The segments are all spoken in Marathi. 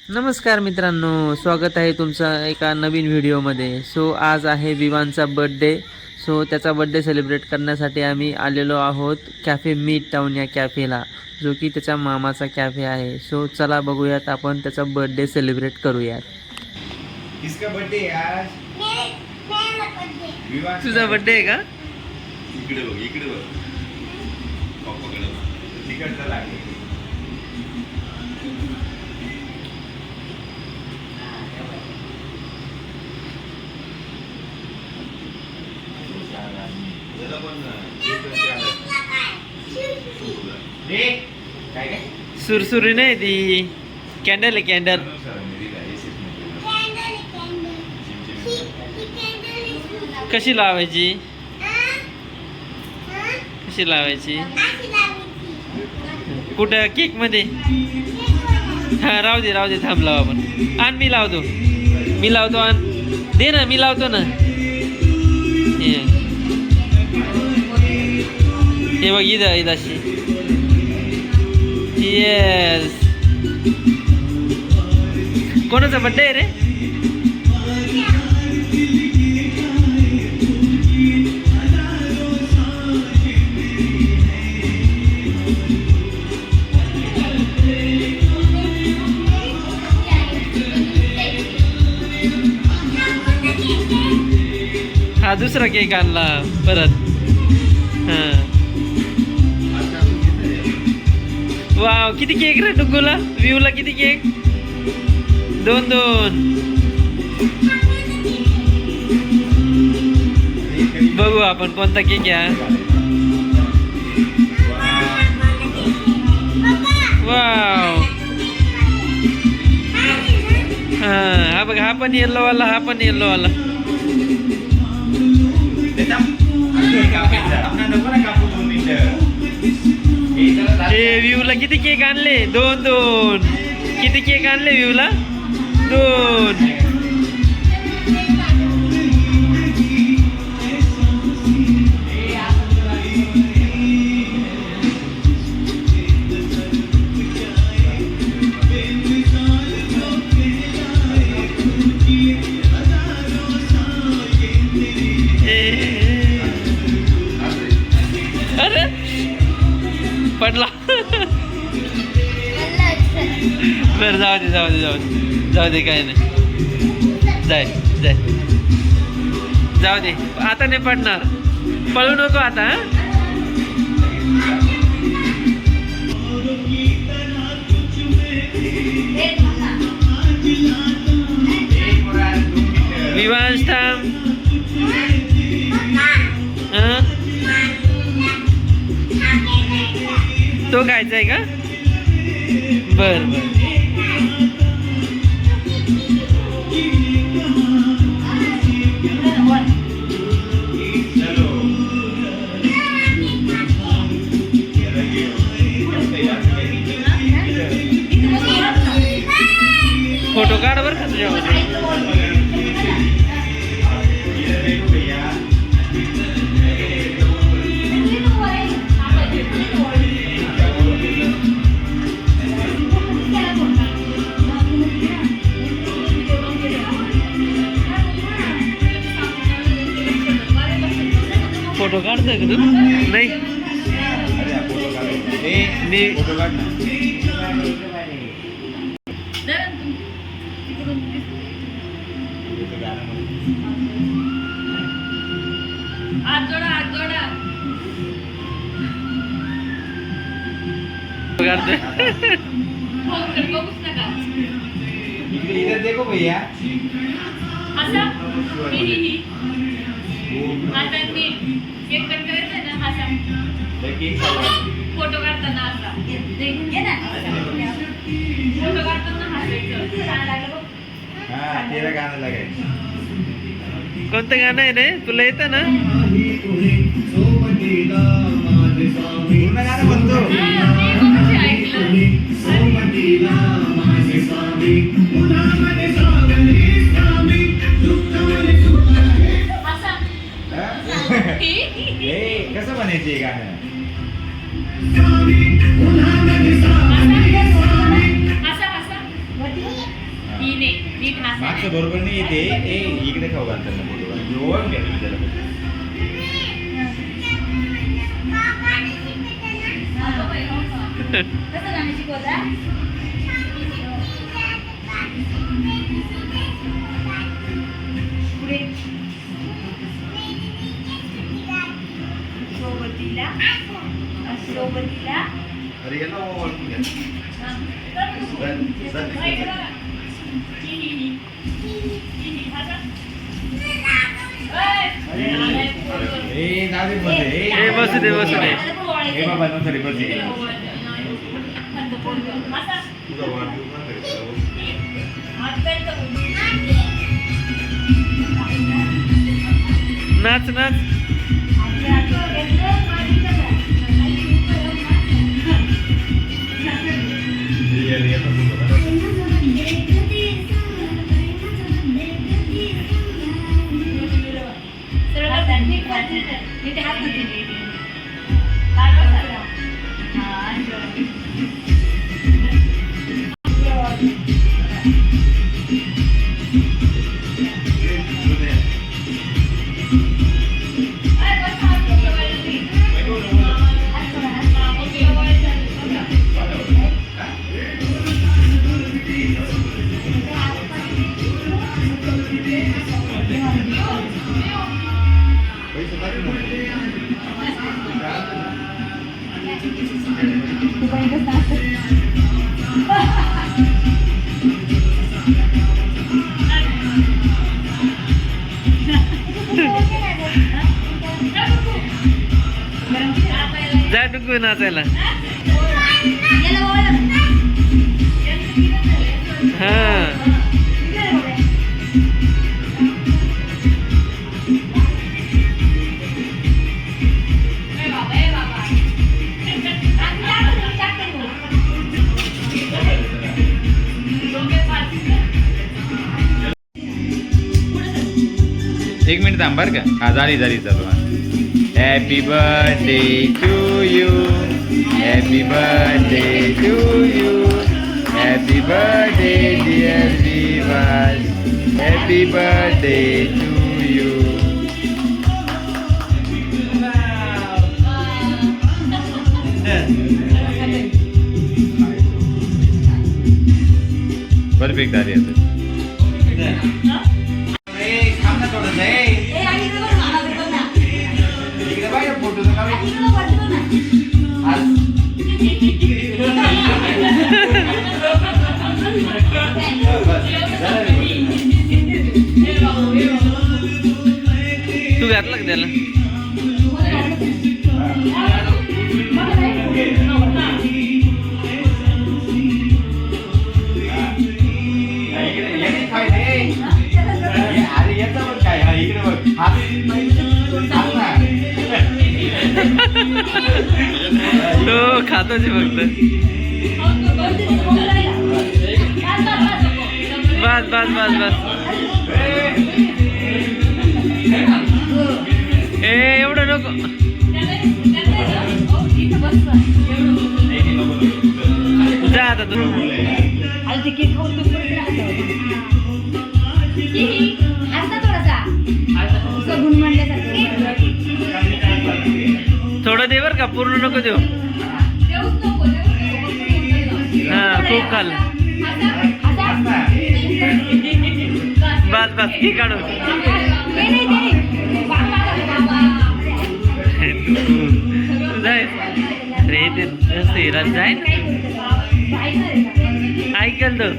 नमस्कार मित्रांनो, स्वागत आहे तुमचं एका नवीन व्हिडिओमध्ये. सो आज आहे विवानचा बर्थडे. सो त्याचा बर्थडे सेलिब्रेट करण्यासाठी आम्ही आलेलो आहोत कॅफे मीट टाऊन या कॅफेला, जो की त्याच्या मामाचा कॅफे आहे. सो चला बघूयात, आपण त्याचा बर्थडे सेलिब्रेट करूयात. किसका बर्थडे है आज? मेरा बर्थडे. तुझा बर्थडे आहे का? इकडे बघ. पप्पाकडे बघ. तिकडचं लागले. याला पण रे काय काय सुरसुरी नाही ती, कॅन्डल आहे कॅन्डल. कशी लावायची? कशी लावायची? कुठं केक मध्ये? हा राहू दे थांब, लावा आपण. आण, मी लावतो आण. दे ना, मी लावतो ना. हे बघ, इथं अशी. येस. कोणाचा बर्थडे आहे रे? हा दुसरा केक आणला परत. हा वाव, किती केक रे डुग्गूला, व्ह्यूला किती केक? 2 बघू आपण कोणता केक घ्या. वाव, हा बघ, हा पण येल्लो वाला, हा पण येल्लो वाला. हे व्ह्यूला किती केक आणले? 2 किती केक आणले व्ह्यूला? 2. अरे पडला. बरं जाऊ दे काय नाही. जाऊ दे, आता नाही पडणार. पळू नको आता. विवांश थांब. तो खायचा आहे का? बर. फोटो काढ बर का तुझ्यामध्ये. फोटो काढतोय का तू? नाही इधर देखो भैया. फोटो काढताना असा तेरा गाणं लागायचं. कोणतं गाणं आहे रे? तुला येतं ना? पूर्ण गाणं म्हणतो. कसं म्हणायचे गाणं? असा तिने नीट मागचं हसा बरोबर नाही येते ए इकडे खाऊ घालतात ना बरोबर जेवण घ्या तुम्ही त्याला कसं गाणं शिकवता पुढे सोबतीला सोबतीला अरे याला ओळखून घ्या ए नावे बोलते ए बसू दे बसू दे ए बाबा नंतर रिवर्स तुझा वाढदिवस नाच नाच जा डुगू नाचायला हा एक मिनिट थांब बरं का हा झाली चालू happy birthday to you happy birthday to you happy birthday dear Vivas happy birthday to you perfect झाली आता तू घातला का त्याला तो खातोच फक्त बस बस बस बस ए एवढं नको जा आता तू थोडं दे बरं का पूर्ण नको देऊ हा खूप खाल बस बस की काढू जाय रे ते जाय ऐकल तो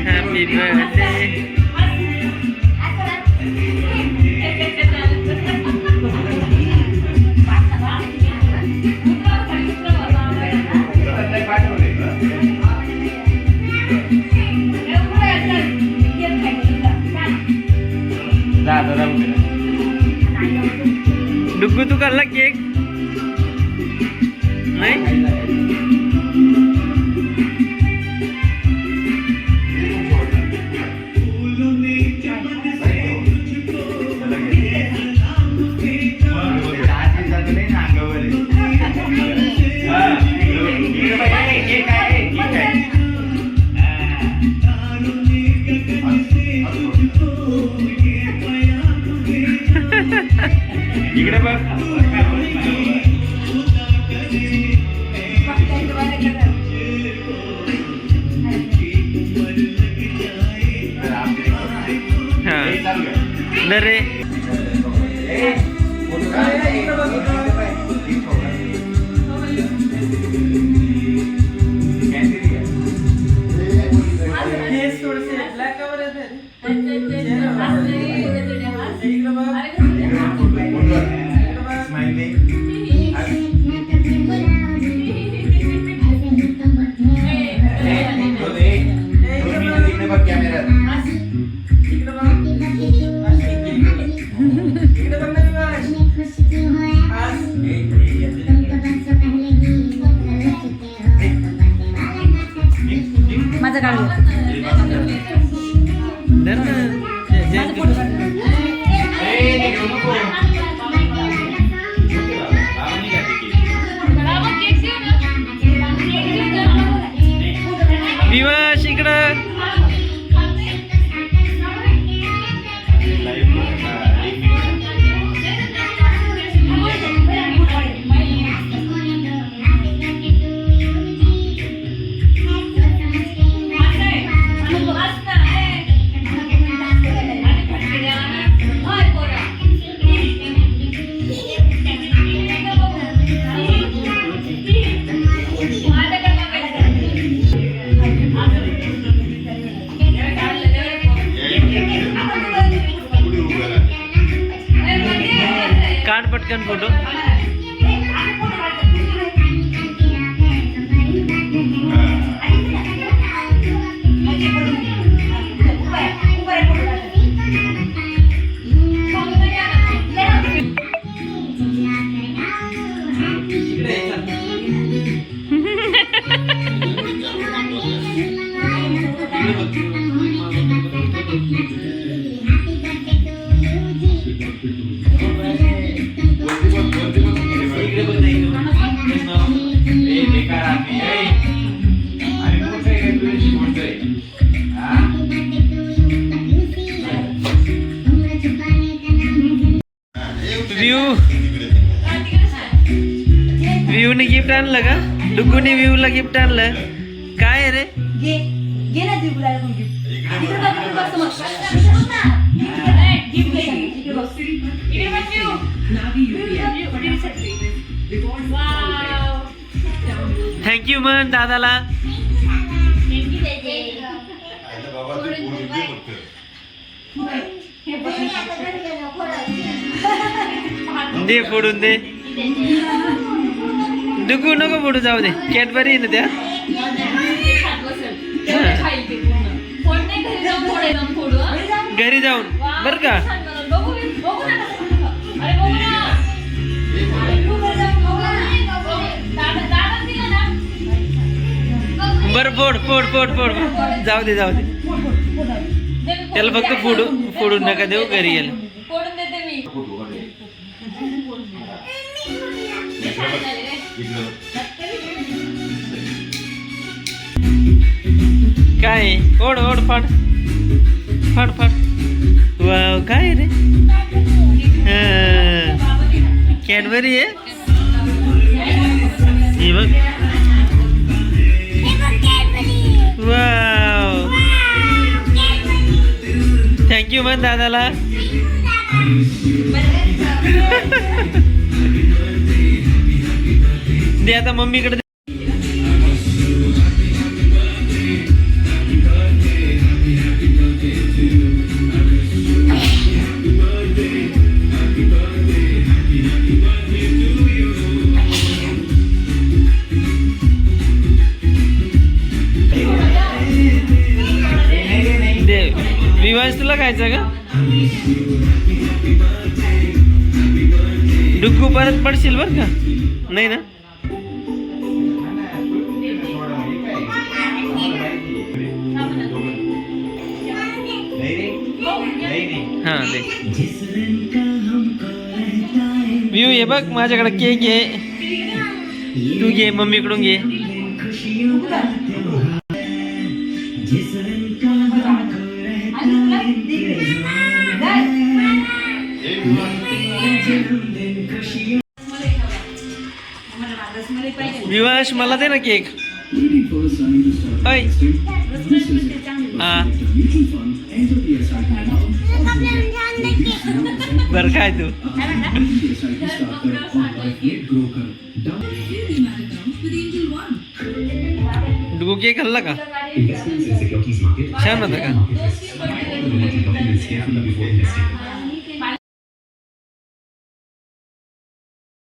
हॅपी बर्थडे डुग्गू तू खाल्ला केक नाही इकडे बघ. हा हे चालू आहे. दर रे माझं काढू दर ना विवास इकडं काढ पटकन फोटो. व्ह्यूने गिफ्ट आणलं का? डुगूने व्ह्यूला गिफ्ट आणलं काय रे? थँक्यू म्हण दादाला. दे फोडून दे. डुगू नको फोडू, जाऊ दे. कॅडबरी ना त्या. घरी जाऊन बर का. बर फोड फोड फोड फोड. जाऊ दे जाऊ दे. त्याला फक्त फोडून नका देऊ, घरी गेलं. काय ओढ ओढ फाड फाड फाड. वाव काय रे? कॅडबरी आहे ही बघ. वाव थँक्यू म्हण दादाला. दे आता मम्मीकडे. विवास तुला खायचा का? डुग्गू परत पडशील बर का. नाही ना. हा दे. व्यू ये बघ, माझ्याकडे केक आहे. तू घे, मम्मीकडून घे. विवाश मला दे ना केक. ऐ हा बर काय तू डुगू केक खाल्ला का छान होता का